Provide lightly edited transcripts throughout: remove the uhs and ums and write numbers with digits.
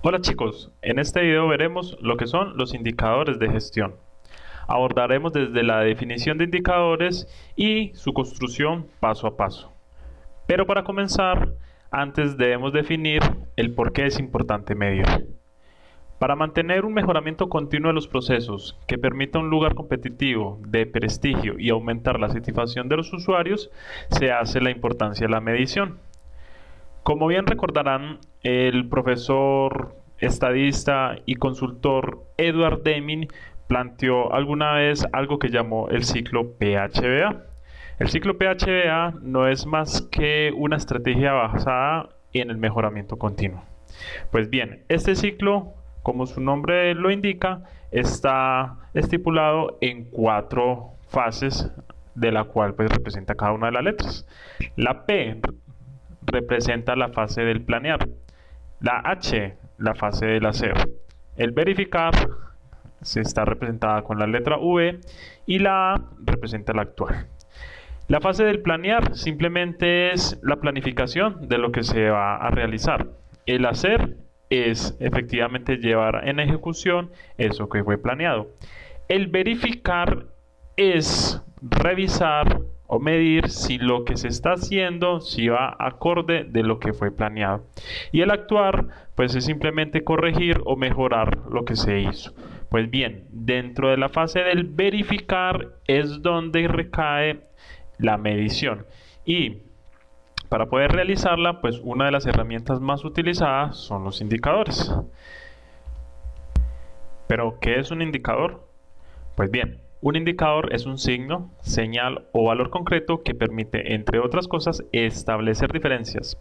Hola chicos, en este video veremos lo que son los indicadores de gestión. Abordaremos desde la definición de indicadores y su construcción paso a paso. Pero para comenzar, antes debemos definir el por qué es importante medir. Para mantener un mejoramiento continuo de los procesos que permita un lugar competitivo, de prestigio y aumentar la satisfacción de los usuarios, se hace la importancia de la medición. Como bien recordarán, el profesor estadista y consultor Edward Deming planteó alguna vez algo que llamó el ciclo PHBA. El ciclo PHBA no es más que una estrategia basada en el mejoramiento continuo. Pues bien, este ciclo, como su nombre lo indica, está estipulado en 4 fases, de la cual pues representa cada una de las letras. La P representa la fase del planear, la H, la fase del hacer, el verificar se está representada con la letra V y la A representa el actuar. La fase del planear simplemente es la planificación de lo que se va a realizar. El hacer es efectivamente llevar en ejecución eso que fue planeado. El verificar es revisar o medir si lo que se está haciendo si va acorde de lo que fue planeado. Y el actuar pues es simplemente corregir o mejorar lo que se hizo. Pues bien, dentro de la fase del verificar es donde recae la medición. Y para poder realizarla, pues una de las herramientas más utilizadas son los indicadores. Pero, ¿qué es un indicador? Pues bien, un indicador es un signo, señal o valor concreto que permite, entre otras cosas, establecer diferencias,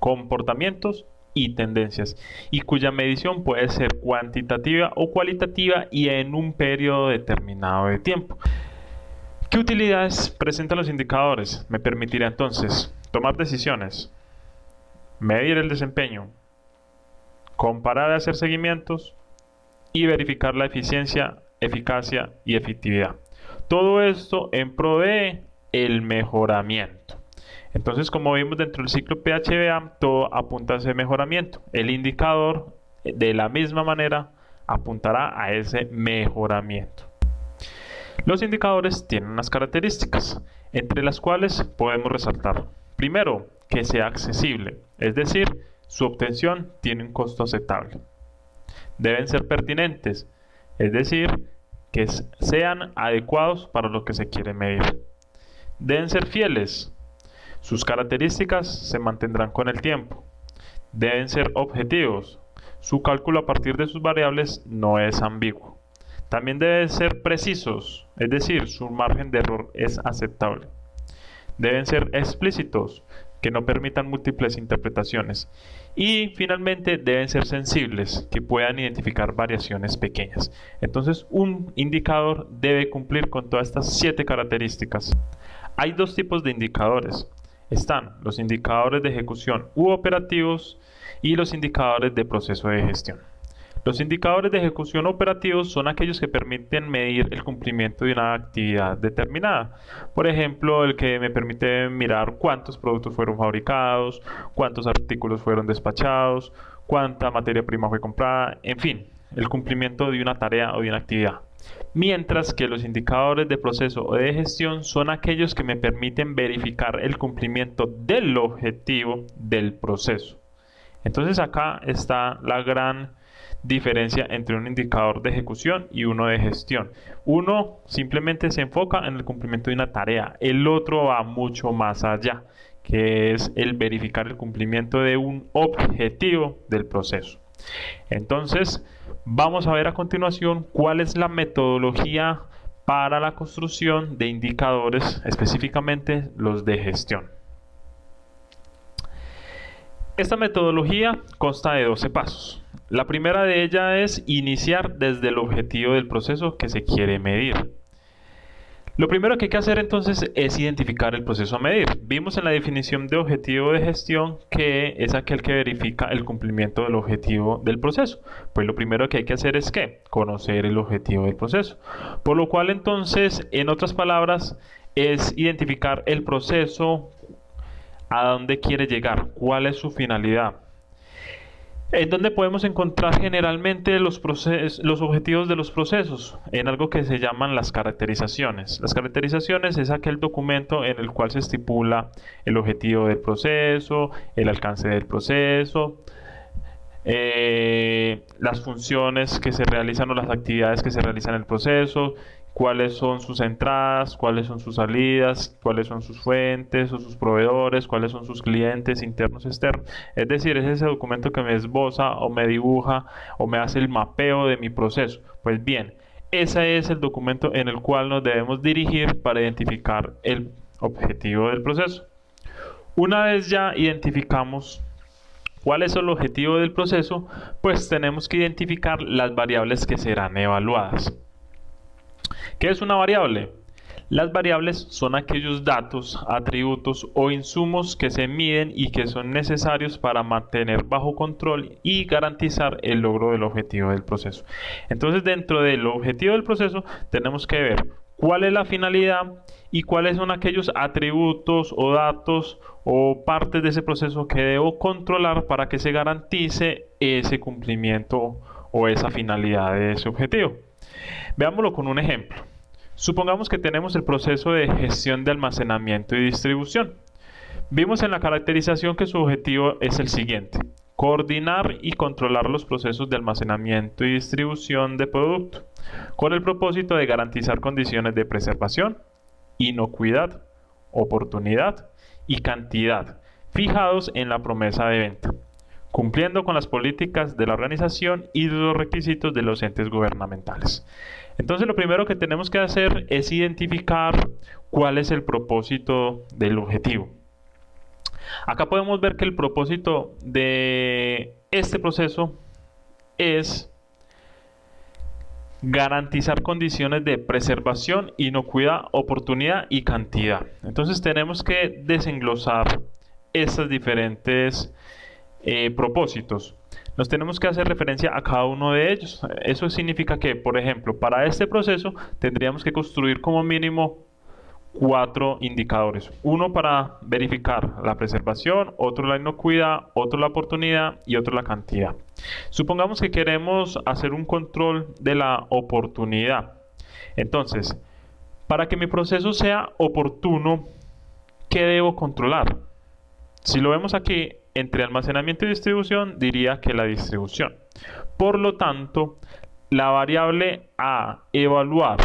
comportamientos y tendencias, y cuya medición puede ser cuantitativa o cualitativa y en un periodo determinado de tiempo. ¿Qué utilidades presentan los indicadores? Me permitirá entonces tomar decisiones, medir el desempeño, comparar y hacer seguimientos y verificar la eficiencia, eficacia y efectividad. Todo esto en pro de el mejoramiento. Entonces, como vimos dentro del ciclo PHBA, todo apunta a ese mejoramiento. El indicador, de la misma manera, apuntará a ese mejoramiento. Los indicadores tienen unas características, entre las cuales podemos resaltar. Primero, que sea accesible, es decir, su obtención tiene un costo aceptable. Deben ser pertinentes, es decir, que sean adecuados para lo que se quiere medir. Deben ser fieles, sus características se mantendrán con el tiempo. Deben ser objetivos, su cálculo a partir de sus variables no es ambiguo. También deben ser precisos, es decir, su margen de error es aceptable. Deben ser explícitos, que no permitan múltiples interpretaciones. Y finalmente deben ser sensibles, que puedan identificar variaciones pequeñas. Entonces un indicador debe cumplir con todas estas 7 características. Hay 2 tipos de indicadores. Están los indicadores de ejecución u operativos y los indicadores de proceso de gestión. Los indicadores de ejecución operativos son aquellos que permiten medir el cumplimiento de una actividad determinada. Por ejemplo, el que me permite mirar cuántos productos fueron fabricados, cuántos artículos fueron despachados, cuánta materia prima fue comprada, en fin, el cumplimiento de una tarea o de una actividad. Mientras que los indicadores de proceso o de gestión son aquellos que me permiten verificar el cumplimiento del objetivo del proceso. Entonces acá está la gran diferencia entre un indicador de ejecución y uno de gestión. Uno simplemente se enfoca en el cumplimiento de una tarea, el otro va mucho más allá, que es el verificar el cumplimiento de un objetivo del proceso. Entonces, vamos a ver a continuación cuál es la metodología para la construcción de indicadores, específicamente los de gestión. Esta metodología consta de 12 pasos. La primera de ellas es iniciar desde el objetivo del proceso que se quiere medir. Lo primero que hay que hacer entonces es identificar el proceso a medir. Vimos en la definición de objetivo de gestión que es aquel que verifica el cumplimiento del objetivo del proceso. Pues lo primero que hay que hacer es ¿qué? Conocer el objetivo del proceso. Por lo cual entonces, en otras palabras, es identificar el proceso, a dónde quiere llegar, cuál es su finalidad. ¿En dónde podemos encontrar generalmente los objetivos de los procesos? En algo que se llaman las caracterizaciones. Las caracterizaciones es aquel documento en el cual se estipula el objetivo del proceso, el alcance del proceso, las funciones que se realizan o las actividades que se realizan en el proceso, cuáles son sus entradas, cuáles son sus salidas, cuáles son sus fuentes o sus proveedores, cuáles son sus clientes internos y externos. Es decir, es ese documento que me esboza o me dibuja o me hace el mapeo de mi proceso. Pues bien, ese es el documento en el cual nos debemos dirigir para identificar el objetivo del proceso. Una vez ya identificamos cuál es el objetivo del proceso, pues tenemos que identificar las variables que serán evaluadas. ¿Qué es una variable? Las variables son aquellos datos, atributos o insumos que se miden y que son necesarios para mantener bajo control y garantizar el logro del objetivo del proceso. Entonces, dentro del objetivo del proceso tenemos que ver cuál es la finalidad y cuáles son aquellos atributos o datos o partes de ese proceso que debo controlar para que se garantice ese cumplimiento o esa finalidad de ese objetivo. Veámoslo con un ejemplo. Supongamos que tenemos el proceso de gestión de almacenamiento y distribución. Vimos en la caracterización que su objetivo es el siguiente: coordinar y controlar los procesos de almacenamiento y distribución de producto, con el propósito de garantizar condiciones de preservación, inocuidad, oportunidad y cantidad, fijados en la promesa de venta, cumpliendo con las políticas de la organización y los requisitos de los entes gubernamentales. Entonces, lo primero que tenemos que hacer es identificar cuál es el propósito del objetivo. Acá podemos ver que el propósito de este proceso es garantizar condiciones de preservación, inocuidad, oportunidad y cantidad. Entonces tenemos que desenglosar estos diferentes propósitos. Nos tenemos que hacer referencia a cada uno de ellos. Eso significa que, por ejemplo, para este proceso tendríamos que construir como mínimo 4 indicadores. Uno para verificar la preservación, otro la inocuidad, otro la oportunidad y otro la cantidad. Supongamos que queremos hacer un control de la oportunidad. Entonces, para que mi proceso sea oportuno, ¿qué debo controlar? Si lo vemos aquí, entre almacenamiento y distribución, diría que la distribución. Por lo tanto, la variable a evaluar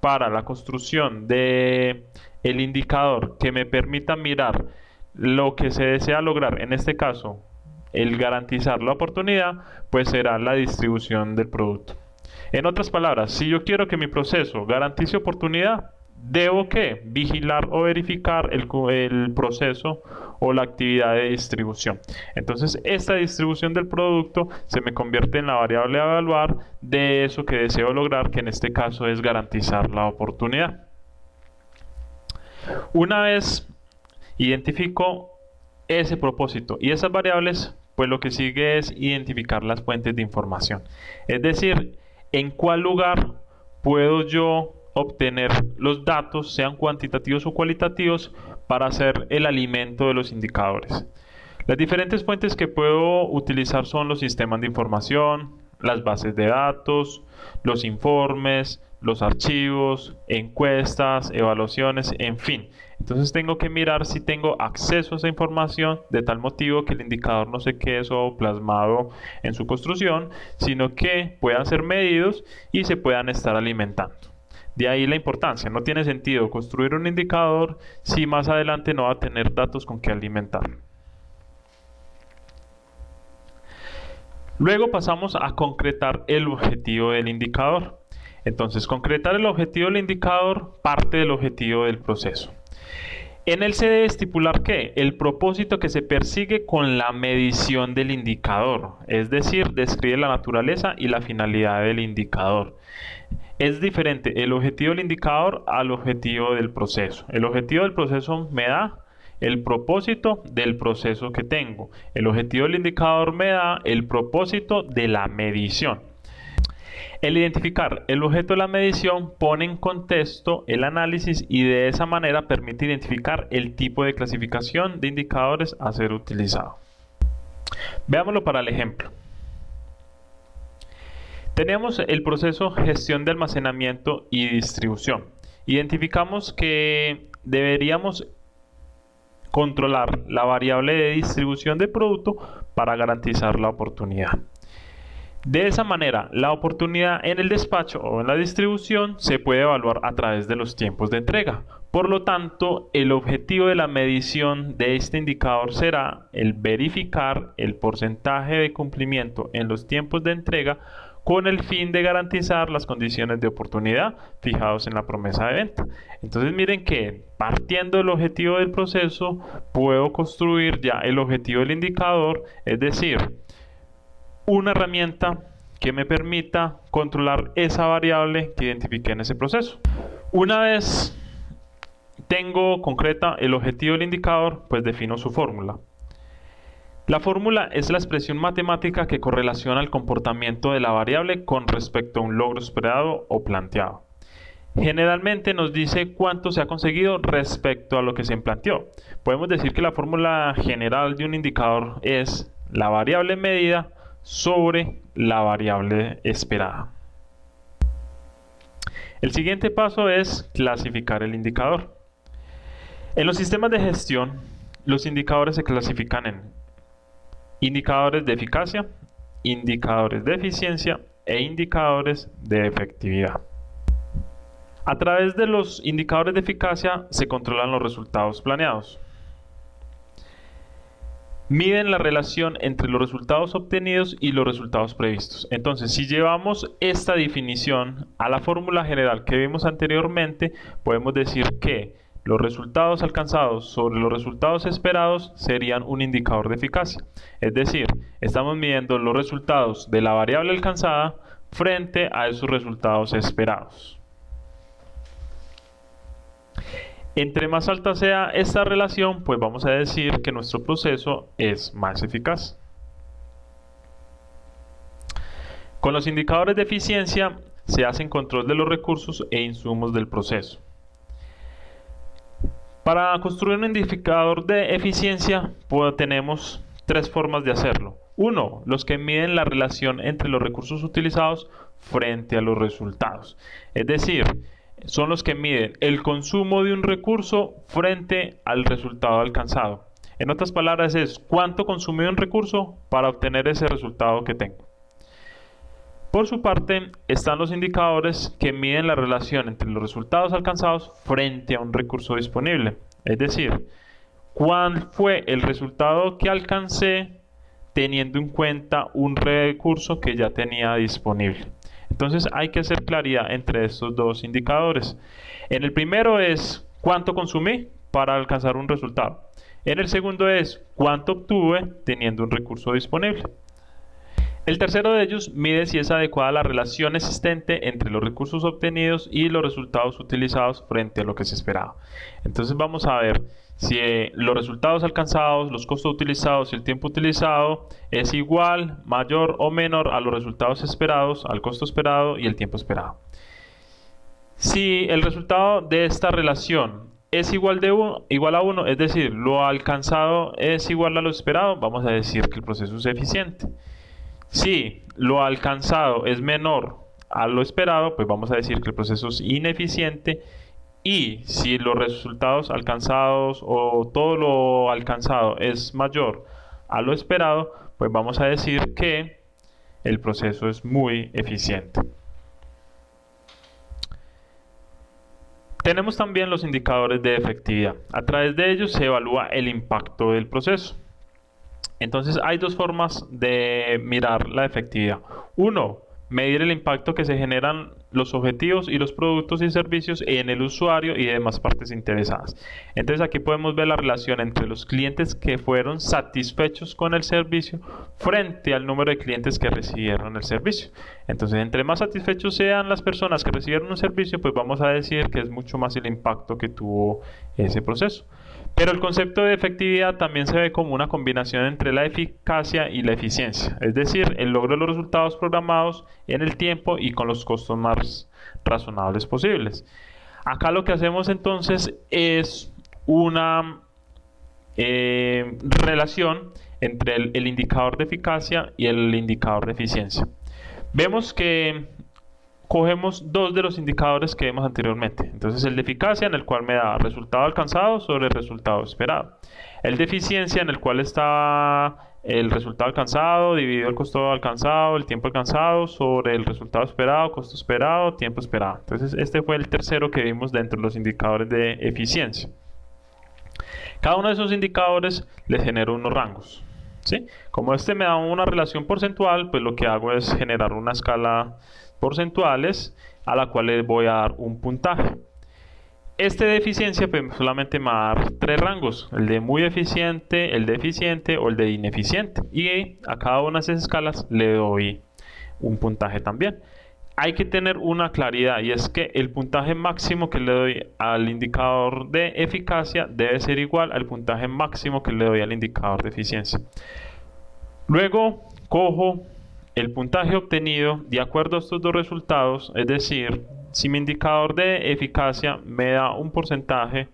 para la construcción de el indicador que me permita mirar lo que se desea lograr, en este caso, el garantizar la oportunidad, pues será la distribución del producto. En otras palabras, si yo quiero que mi proceso garantice oportunidad, ¿debo qué? Vigilar o verificar el proceso o la actividad de distribución. Entonces, esta distribución del producto se me convierte en la variable a evaluar de eso que deseo lograr, que en este caso es garantizar la oportunidad. Una vez identifico ese propósito y esas variables, pues lo que sigue es identificar las fuentes de información. Es decir, en cuál lugar puedo yo obtener los datos, sean cuantitativos o cualitativos, para hacer el alimento de los indicadores. Las diferentes fuentes que puedo utilizar son los sistemas de información, las bases de datos, los informes, los archivos, encuestas, evaluaciones, en fin. Entonces tengo que mirar si tengo acceso a esa información, de tal motivo que el indicador no se quede solo plasmado en su construcción, sino que puedan ser medidos y se puedan estar alimentando. De ahí la importancia. No tiene sentido construir un indicador si más adelante no va a tener datos con que alimentar. Luego pasamos a concretar el objetivo del indicador. Entonces, concretar el objetivo del indicador parte del objetivo del proceso. En él se debe estipular ¿qué? El propósito que se persigue con la medición del indicador, es decir, describe la naturaleza y la finalidad del indicador. Es diferente el objetivo del indicador al objetivo del proceso. El objetivo del proceso me da el propósito del proceso que tengo. El objetivo del indicador me da el propósito de la medición. El identificar el objeto de la medición pone en contexto el análisis y de esa manera permite identificar el tipo de clasificación de indicadores a ser utilizado. Veámoslo para el ejemplo. Tenemos el proceso gestión de almacenamiento y distribución. Identificamos que deberíamos controlar la variable de distribución del producto para garantizar la oportunidad. De esa manera, la oportunidad en el despacho o en la distribución se puede evaluar a través de los tiempos de entrega. Por lo tanto, el objetivo de la medición de este indicador será el verificar el porcentaje de cumplimiento en los tiempos de entrega con el fin de garantizar las condiciones de oportunidad fijados en la promesa de venta. Entonces miren que partiendo del objetivo del proceso puedo construir ya el objetivo del indicador, es decir, una herramienta que me permita controlar esa variable que identifiqué en ese proceso. Una vez tengo concreta el objetivo del indicador, pues defino su fórmula. La fórmula es la expresión matemática que correlaciona el comportamiento de la variable con respecto a un logro esperado o planteado. Generalmente nos dice cuánto se ha conseguido respecto a lo que se planteó. Podemos decir que la fórmula general de un indicador es la variable medida sobre la variable esperada. El siguiente paso es clasificar el indicador. En los sistemas de gestión, los indicadores se clasifican en indicadores de eficacia, indicadores de eficiencia e indicadores de efectividad. A través de los indicadores de eficacia se controlan los resultados planeados. Miden la relación entre los resultados obtenidos y los resultados previstos. Entonces, si llevamos esta definición a la fórmula general que vimos anteriormente, podemos decir que los resultados alcanzados sobre los resultados esperados serían un indicador de eficacia. Es decir, estamos midiendo los resultados de la variable alcanzada frente a esos resultados esperados. Entre más alta sea esta relación, pues vamos a decir que nuestro proceso es más eficaz. Con los indicadores de eficiencia se hacen control de los recursos e insumos del proceso. Para construir un indicador de eficiencia, pues tenemos tres formas de hacerlo. Uno, los que miden la relación entre los recursos utilizados frente a los resultados. Es decir, son los que miden el consumo de un recurso frente al resultado alcanzado. En otras palabras, es cuánto consumí un recurso para obtener ese resultado que tengo. Por su parte, están los indicadores que miden la relación entre los resultados alcanzados frente a un recurso disponible. Es decir, cuál fue el resultado que alcancé teniendo en cuenta un recurso que ya tenía disponible. Entonces hay que hacer claridad entre estos dos indicadores. En el primero es cuánto consumí para alcanzar un resultado. En el segundo es cuánto obtuve teniendo un recurso disponible. El tercero de ellos mide si es adecuada la relación existente entre los recursos obtenidos y los resultados utilizados frente a lo que se esperaba. Entonces vamos a ver si los resultados alcanzados, los costos utilizados y el tiempo utilizado es igual, mayor o menor a los resultados esperados, al costo esperado y el tiempo esperado. Si el resultado de esta relación es igual a 1, es decir, lo alcanzado es igual a lo esperado, vamos a decir que el proceso es eficiente. Si lo alcanzado es menor a lo esperado, pues vamos a decir que el proceso es ineficiente. Y si los resultados alcanzados o todo lo alcanzado es mayor a lo esperado, pues vamos a decir que el proceso es muy eficiente. Tenemos también los indicadores de efectividad. A través de ellos se evalúa el impacto del proceso. Entonces hay dos formas de mirar la efectividad. Uno, medir el impacto que se generan los objetivos y los productos y servicios en el usuario y demás partes interesadas. Entonces aquí podemos ver la relación entre los clientes que fueron satisfechos con el servicio frente al número de clientes que recibieron el servicio. Entonces, entre más satisfechos sean las personas que recibieron un servicio, pues vamos a decir que es mucho más el impacto que tuvo ese proceso. Pero el concepto de efectividad también se ve como una combinación entre la eficacia y la eficiencia, es decir, el logro de los resultados programados en el tiempo y con los costos más razonables posibles. Acá lo que hacemos entonces es una relación entre el indicador de eficacia y el indicador de eficiencia. Vemos que cogemos dos de los indicadores que vimos anteriormente. Entonces el de eficacia, en el cual me da resultado alcanzado sobre resultado esperado. El de eficiencia, en el cual está el resultado alcanzado dividido el costo alcanzado, el tiempo alcanzado sobre el resultado esperado, costo esperado, tiempo esperado. Entonces este fue el tercero que vimos dentro de los indicadores de eficiencia. Cada uno de esos indicadores les genera unos rangos, ¿sí? Como este me da una relación porcentual, pues lo que hago es generar una escala porcentuales a la cual le voy a dar un puntaje. Este de eficiencia pues solamente me va a dar tres rangos: el de muy eficiente, el de eficiente o el de ineficiente, y a cada una de esas escalas le doy un puntaje también. Hay que tener una claridad, y es que el puntaje máximo que le doy al indicador de eficacia debe ser igual al puntaje máximo que le doy al indicador de eficiencia. Luego cojo el puntaje obtenido de acuerdo a estos dos resultados, es decir, si mi indicador de eficacia me da un porcentaje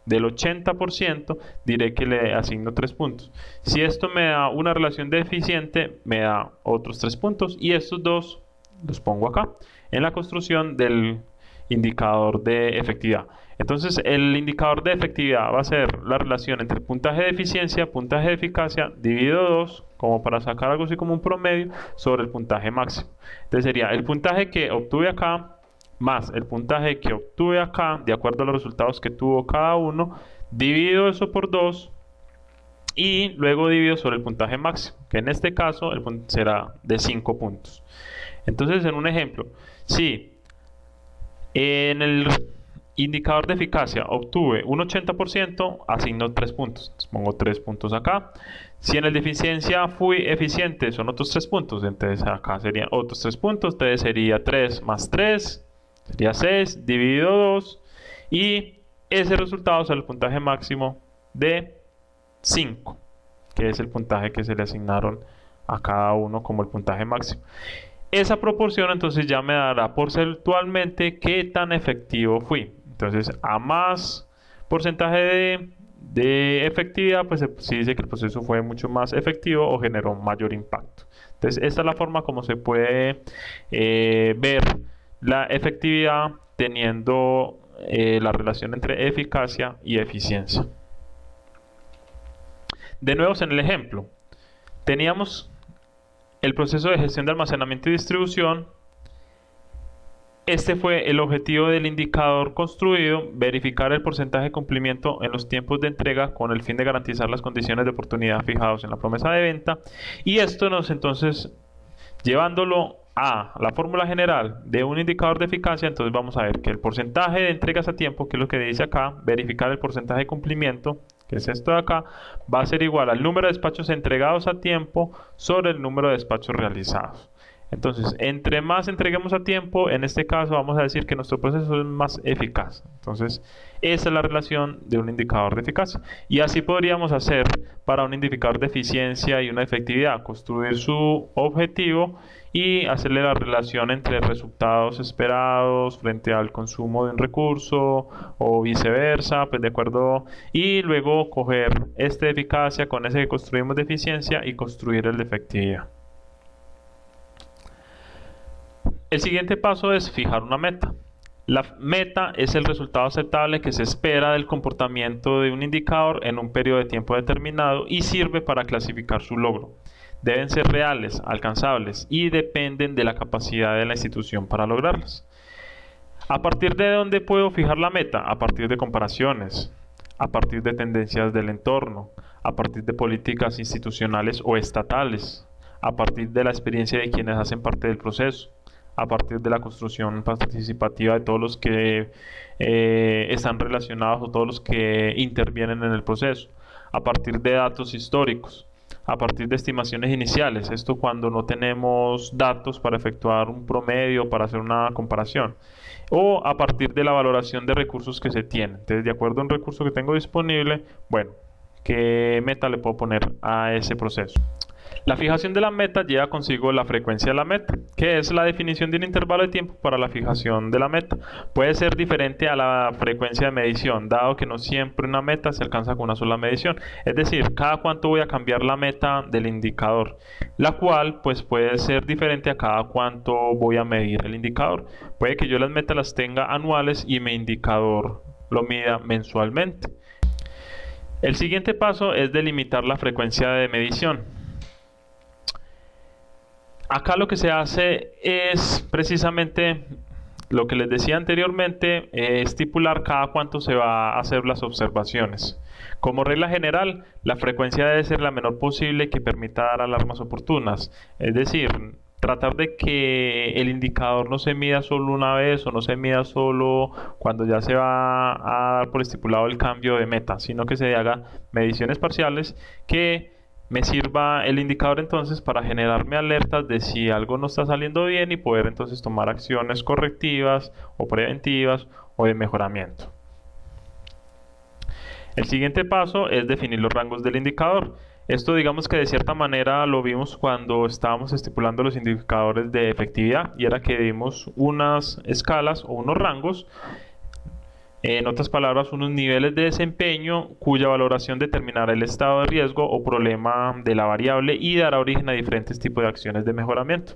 del 80%, diré que le asigno 3 puntos. Si esto me da una relación de eficiente, me da otros 3 puntos, y estos dos los pongo acá en la construcción del indicador de efectividad. Entonces el indicador de efectividad va a ser la relación entre puntaje de eficiencia, puntaje de eficacia, dividido 2, como para sacar algo así como un promedio, sobre el puntaje máximo. Entonces sería el puntaje que obtuve acá más el puntaje que obtuve acá, de acuerdo a los resultados que tuvo cada uno, dividido eso por 2 y luego dividido sobre el puntaje máximo, que en este caso será de 5 puntos. Entonces, en un ejemplo, si en el indicador de eficacia obtuve un 80%, asigno 3 puntos. Entonces, pongo 3 puntos acá. Si en el de eficiencia fui eficiente, son otros 3 puntos. Entonces, acá serían otros 3 puntos. Entonces, sería 3 más 3, sería 6, dividido 2. Y ese resultado es el puntaje máximo de 5, que es el puntaje que se le asignaron a cada uno como el puntaje máximo. Esa proporción entonces ya me dará porcentualmente qué tan efectivo fui. Entonces, a más porcentaje de efectividad, pues se dice que el proceso fue mucho más efectivo o generó mayor impacto. Entonces, esta es la forma como se puede ver la efectividad teniendo la relación entre eficacia y eficiencia. De nuevo, en el ejemplo, teníamos el proceso de gestión de almacenamiento y distribución. Este fue el objetivo del indicador construido: verificar el porcentaje de cumplimiento en los tiempos de entrega con el fin de garantizar las condiciones de oportunidad fijados en la promesa de venta. Y esto nos, entonces, llevándolo a la fórmula general de un indicador de eficacia, entonces vamos a ver que el porcentaje de entregas a tiempo, que es lo que dice acá, verificar el porcentaje de cumplimiento, que es esto de acá, va a ser igual al número de despachos entregados a tiempo sobre el número de despachos realizados. Entonces, entre más entreguemos a tiempo, en este caso vamos a decir que nuestro proceso es más eficaz. Entonces, esa es la relación de un indicador de eficacia. Y así podríamos hacer para un indicador de eficiencia y una efectividad: construir su objetivo y hacerle la relación entre resultados esperados frente al consumo de un recurso o viceversa, pues de acuerdo, y luego coger este de eficacia con ese que construimos de eficiencia y construir el de efectividad. El siguiente paso es fijar una meta. La meta es el resultado aceptable que se espera del comportamiento de un indicador en un periodo de tiempo determinado y sirve para clasificar su logro. Deben ser reales, alcanzables y dependen de la capacidad de la institución para lograrlas. ¿A partir de dónde puedo fijar la meta? A partir de comparaciones, a partir de tendencias del entorno, a partir de políticas institucionales o estatales, a partir de la experiencia de quienes hacen parte del proceso, a partir de la construcción participativa de todos los que están relacionados o todos los que intervienen en el proceso, a partir de datos históricos, a partir de estimaciones iniciales, esto cuando no tenemos datos para efectuar un promedio, para hacer una comparación, o a partir de la valoración de recursos que se tienen. Entonces, de acuerdo a un recurso que tengo disponible, bueno, qué meta le puedo poner a ese proceso. La fijación de la meta lleva consigo la frecuencia de la meta, que es la definición de un intervalo de tiempo para la fijación de la meta. Puede ser diferente a la frecuencia de medición, dado que no siempre una meta se alcanza con una sola medición. Es decir, cada cuánto voy a cambiar la meta del indicador, la cual pues puede ser diferente a cada cuánto voy a medir el indicador. Puede que yo las metas las tenga anuales y mi indicador lo mida mensualmente. El siguiente paso es delimitar la frecuencia de medición. Acá lo que se hace es precisamente lo que les decía anteriormente, estipular cada cuánto se va a hacer las observaciones. Como regla general, la frecuencia debe ser la menor posible que permita dar alarmas oportunas. Es decir, tratar de que el indicador no se mida solo una vez o no se mida solo cuando ya se va a dar por estipulado el cambio de meta, sino que se haga mediciones parciales que me sirva el indicador entonces para generarme alertas de si algo no está saliendo bien y poder entonces tomar acciones correctivas o preventivas o de mejoramiento. El siguiente paso es definir los rangos del indicador. Esto digamos que de cierta manera lo vimos cuando estábamos estipulando los indicadores de efectividad, y era que dimos unas escalas o unos rangos, en otras palabras, unos niveles de desempeño cuya valoración determinará el estado de riesgo o problema de la variable y dará origen a diferentes tipos de acciones de mejoramiento.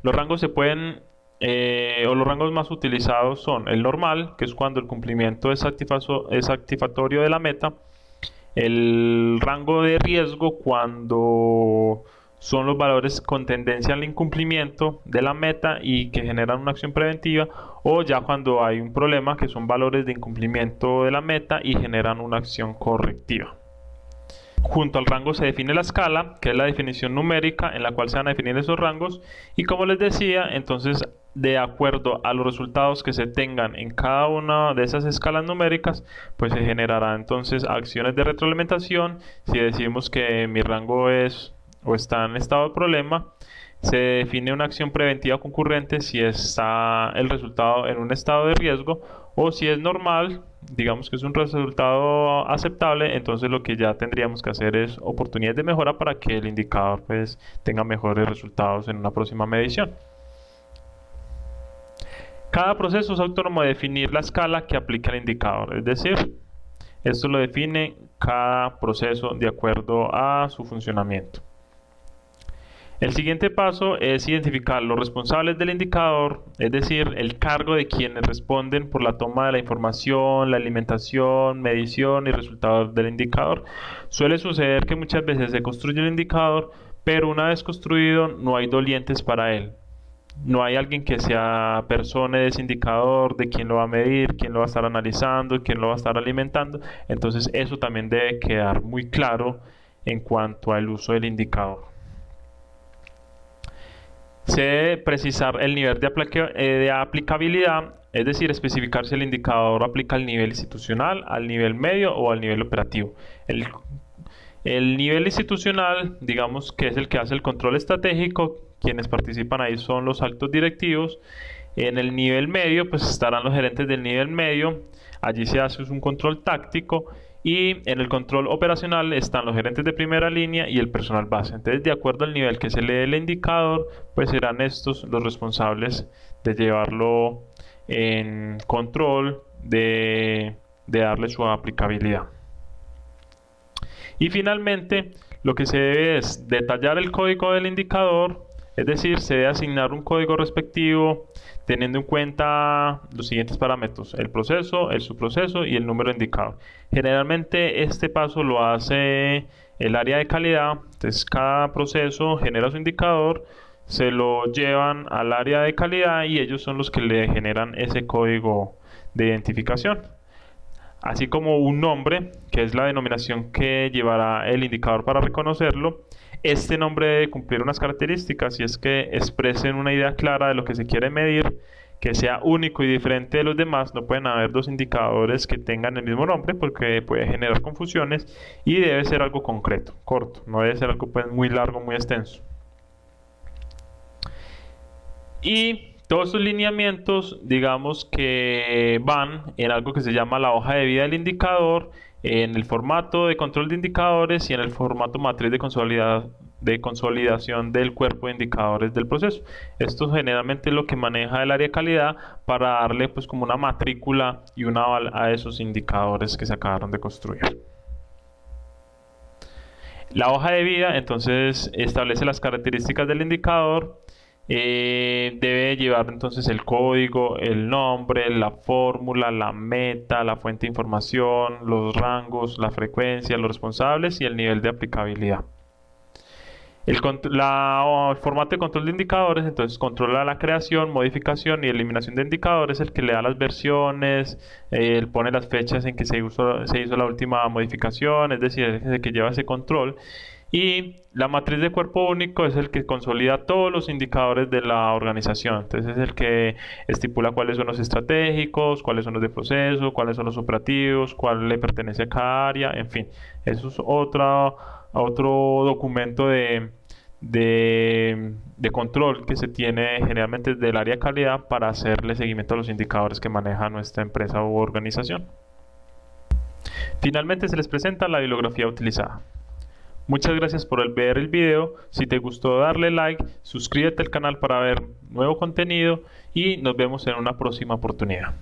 Los rangos se pueden, o los rangos más utilizados son el normal, que es cuando el cumplimiento es satisfactorio de la meta; el rango de riesgo, cuando son los valores con tendencia al incumplimiento de la meta y que generan una acción preventiva; o ya cuando hay un problema, que son valores de incumplimiento de la meta y generan una acción correctiva. Junto al rango se define la escala, que es la definición numérica en la cual se van a definir esos rangos, y como les decía, entonces de acuerdo a los resultados que se tengan en cada una de esas escalas numéricas, pues se generará entonces acciones de retroalimentación. Si decimos que mi rango es o está en estado de problema, se define una acción preventiva concurrente si está el resultado en un estado de riesgo, o si es normal, digamos que es un resultado aceptable, entonces lo que ya tendríamos que hacer es oportunidades de mejora para que el indicador pues tenga mejores resultados en una próxima medición. Cada proceso es autónomo de definir la escala que aplica el indicador, es decir, esto lo define cada proceso de acuerdo a su funcionamiento. El siguiente paso es identificar los responsables del indicador, es decir, el cargo de quienes responden por la toma de la información, la alimentación, medición y resultados del indicador. Suele suceder que muchas veces se construye el indicador, pero una vez construido no hay dolientes para él. No hay alguien que sea persona de ese indicador, de quién lo va a medir, quién lo va a estar analizando, quién lo va a estar alimentando. Entonces eso también debe quedar muy claro en cuanto al uso del indicador. Se debe precisar el nivel de aplicabilidad, es decir, especificar si el indicador aplica al nivel institucional, al nivel medio o al nivel operativo. El nivel institucional, digamos que es el que hace el control estratégico; quienes participan ahí son los altos directivos. En el nivel medio pues estarán los gerentes del nivel medio, allí se hace un control táctico; y en el control operacional están los gerentes de primera línea y el personal base. Entonces, de acuerdo al nivel que se le dé el indicador, pues serán estos los responsables de llevarlo en control, de darle su aplicabilidad. Y finalmente, lo que se debe es detallar el código del indicador, es decir, se debe asignar un código respectivo teniendo en cuenta los siguientes parámetros: el proceso, el subproceso y el número de indicador. Generalmente este paso lo hace el área de calidad. Entonces cada proceso genera su indicador, se lo llevan al área de calidad y ellos son los que le generan ese código de identificación, así como un nombre, que es la denominación que llevará el indicador para reconocerlo. Este nombre debe cumplir unas características, y es que expresen una idea clara de lo que se quiere medir, que sea único y diferente de los demás. No pueden haber dos indicadores que tengan el mismo nombre porque puede generar confusiones, y debe ser algo concreto, corto, no debe ser algo pues muy largo, muy extenso. Y todos estos lineamientos, digamos que van en algo que se llama la hoja de vida del indicador, en el formato de control de indicadores y en el formato matriz de consolidación del cuerpo de indicadores del proceso. Esto generalmente es lo que maneja el área de calidad para darle pues como una matrícula y un aval a esos indicadores que se acabaron de construir. La hoja de vida entonces establece las características del indicador. Debe llevar entonces el código, el nombre, la fórmula, la meta, la fuente de información, los rangos, la frecuencia, los responsables y el nivel de aplicabilidad. El formato de control de indicadores entonces controla la creación, modificación y eliminación de indicadores, el que le da las versiones, él pone las fechas en que se hizo la última modificación, es decir, es el que lleva ese control. Y la matriz de cuerpo único es el que consolida todos los indicadores de la organización. Entonces es el que estipula cuáles son los estratégicos, cuáles son los de proceso, cuáles son los operativos, cuál le pertenece a cada área, en fin. Eso es otro documento de control que se tiene generalmente del área de calidad para hacerle seguimiento a los indicadores que maneja nuestra empresa u organización. Finalmente se les presenta la bibliografía utilizada. Muchas gracias por ver el video. Si te gustó, darle like, suscríbete al canal para ver nuevo contenido y nos vemos en una próxima oportunidad.